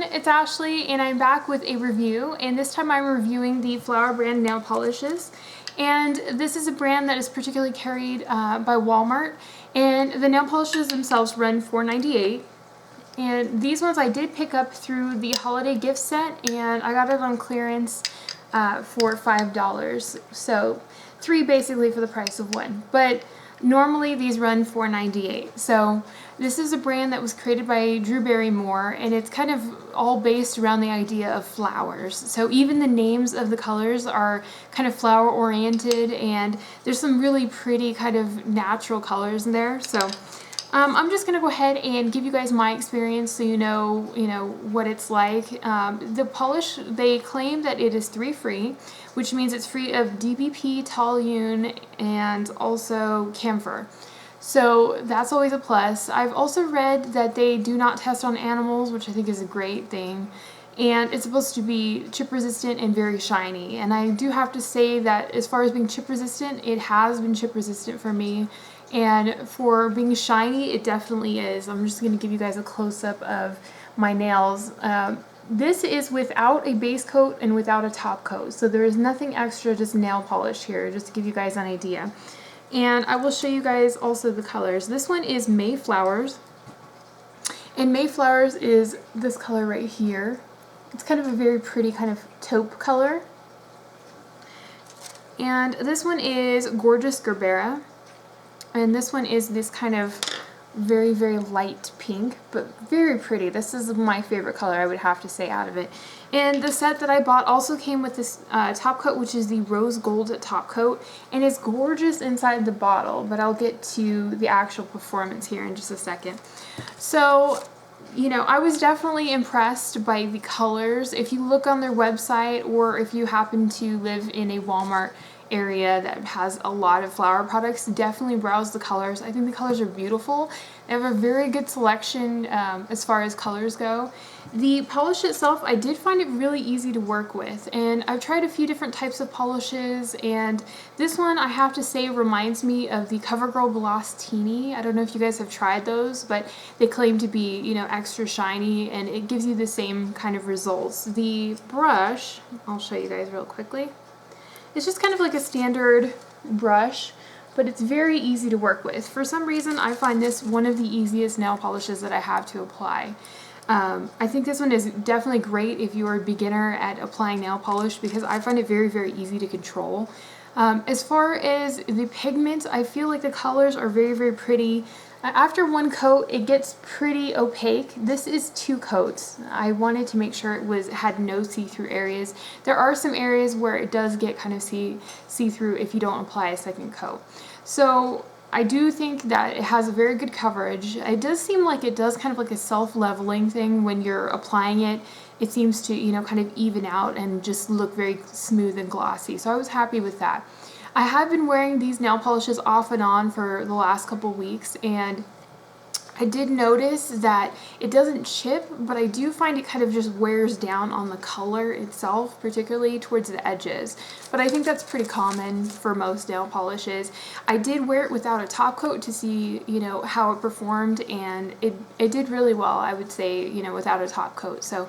everyone, it's Ashley and I'm back with a review, and this time I'm reviewing the Flower brand nail polishes. And this is a brand that is particularly carried by Walmart, and the nail polishes themselves run $4.98. And these ones I did pick up through the holiday gift set, and I got it on clearance for $5. So 3 basically for the price of 1. But normally these run $4.98. So this is a brand that was created by Drew Barrymore, and it's kind of all based around the idea of flowers. So even the names of the colors are kind of flower oriented, and there's some really pretty kind of natural colors in there. So I'm just gonna go ahead and give you guys my experience so you know what it's like. The polish, they claim that it is 3 free, which means it's free of DBP, toluene, and also camphor. So that's always a plus. I've also read that they do not test on animals, which I think is a great thing. And it's supposed to be chip resistant and very shiny. And I do have to say that as far as being chip resistant, it has been chip resistant for me. And for being shiny, it definitely is. I'm just going to give you guys a close-up of my nails. This is without a base coat and without a top coat. So there is nothing extra, just nail polish here, just to give you guys an idea. And I will show you guys also the colors. This one is Mayflowers. And Mayflowers is this color right here. It's kind of a very pretty kind of taupe color. And this one is Gorgeous Gerbera. And this one is this kind of very, very light pink, but very pretty. This is my favorite color, I would have to say, out of it. And the set that I bought also came with this top coat, which is the rose gold top coat, and it's gorgeous inside the bottle, but I'll get to the actual performance here in just a second. So, you know, I was definitely impressed by the colors. If you look on their website, or if you happen to live in a Walmart area that has a lot of flower products, definitely browse the colors. I think the colors are beautiful. They have a very good selection as far as colors go. The polish itself, I did find it really easy to work with, and I've tried a few different types of polishes, and this one I have to say reminds me of the Covergirl Gloss Teeny. I don't know if you guys have tried those, but they claim to be, you know, extra shiny, and it gives you the same kind of results. The brush, I'll show you guys real quickly. It's just kind of like a standard brush, but it's very easy to work with. For some reason, I find this one of the easiest nail polishes that I have to apply. I think this one is definitely great if you are a beginner at applying nail polish, because I find it very, very easy to control. As far as the pigment, I feel like the colors are very, very pretty. After 1 coat, it gets pretty opaque. This is 2 coats. I wanted to make sure it had no see-through areas. There are some areas where it does get kind of see-through if you don't apply a 2nd coat. So I do think that it has a very good coverage. It does seem like it does kind of like a self-leveling thing when you're applying it. It seems to, you know, kind of even out and just look very smooth and glossy. So I was happy with that. I have been wearing these nail polishes off and on for the last couple weeks, and I did notice that it doesn't chip, but I do find it kind of just wears down on the color itself, particularly towards the edges. But I think that's pretty common for most nail polishes. I did wear it without a top coat to see, you know, how it performed, and it did really well, I would say, you know, without a top coat. So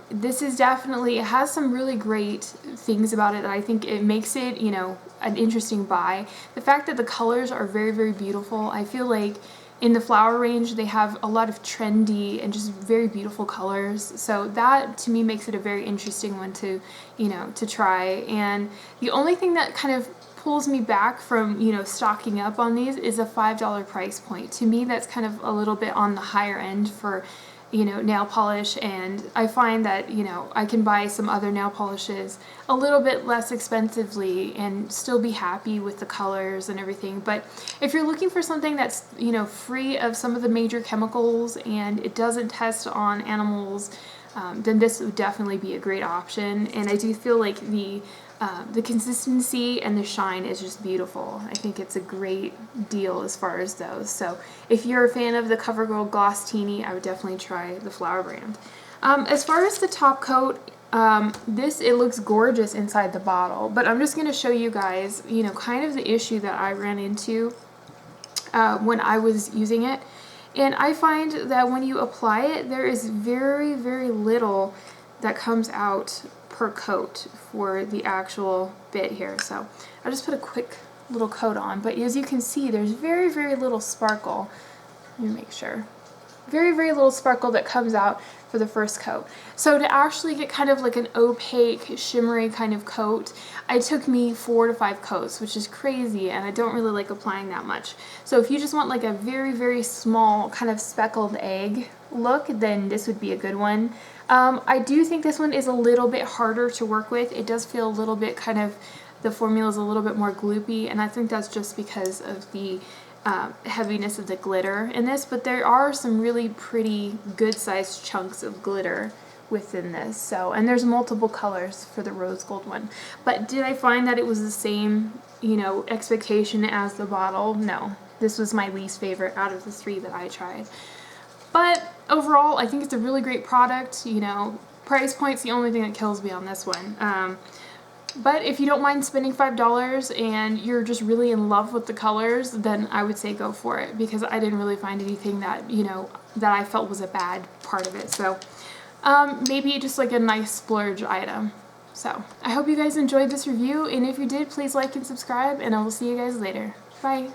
this is definitely, it has some really great things about it that I think it makes it, you know, an interesting buy. The fact that the colors are very, very beautiful. I feel like in the flower range, they have a lot of trendy and just very beautiful colors. So that to me makes it a very interesting one to, you know, to try. And the only thing that kind of pulls me back from, you know, stocking up on these is a $5 price point. To me, that's kind of a little bit on the higher end for, you know, nail polish, and I find that, you know, I can buy some other nail polishes a little bit less expensively and still be happy with the colors and everything. But if you're looking for something that's, you know, free of some of the major chemicals and it doesn't test on animals, then this would definitely be a great option. And I do feel like the consistency and the shine is just beautiful. I think it's a great deal as far as those. So if you're a fan of the Covergirl Gloss Teeny, I would definitely try the Flower brand. As far as the top coat, it looks gorgeous inside the bottle, but I'm just going to show you guys, you know, kind of the issue that I ran into when I was using it. And I find that when you apply it, there is very, very little that comes out per coat for the actual bit here. So I just put a quick little coat on, but as you can see, there's very, very little sparkle. Let me make sure. Very, very little sparkle that comes out for the first coat. So to actually get kind of like an opaque, shimmery kind of coat, it took me 4 to 5 coats, which is crazy, and I don't really like applying that much. So if you just want like a very, very small kind of speckled egg look, then this would be a good one. I do think this one is a little bit harder to work with. It does feel a little bit kind of, the formula is a little bit more gloopy, and I think that's just because of the heaviness of the glitter in this, but there are some really pretty good sized chunks of glitter within this. So, and there's multiple colors for the rose gold one. But did I find that it was the same, you know, expectation as the bottle? No. This was my least favorite out of the 3 that I tried. But overall, I think it's a really great product. You know, price point's the only thing that kills me on this one. But if you don't mind spending $5 and you're just really in love with the colors, then I would say go for it, because I didn't really find anything that, you know, that I felt was a bad part of it. So maybe just like a nice splurge item. So I hope you guys enjoyed this review, and if you did, please like and subscribe, and I will see you guys later. Bye.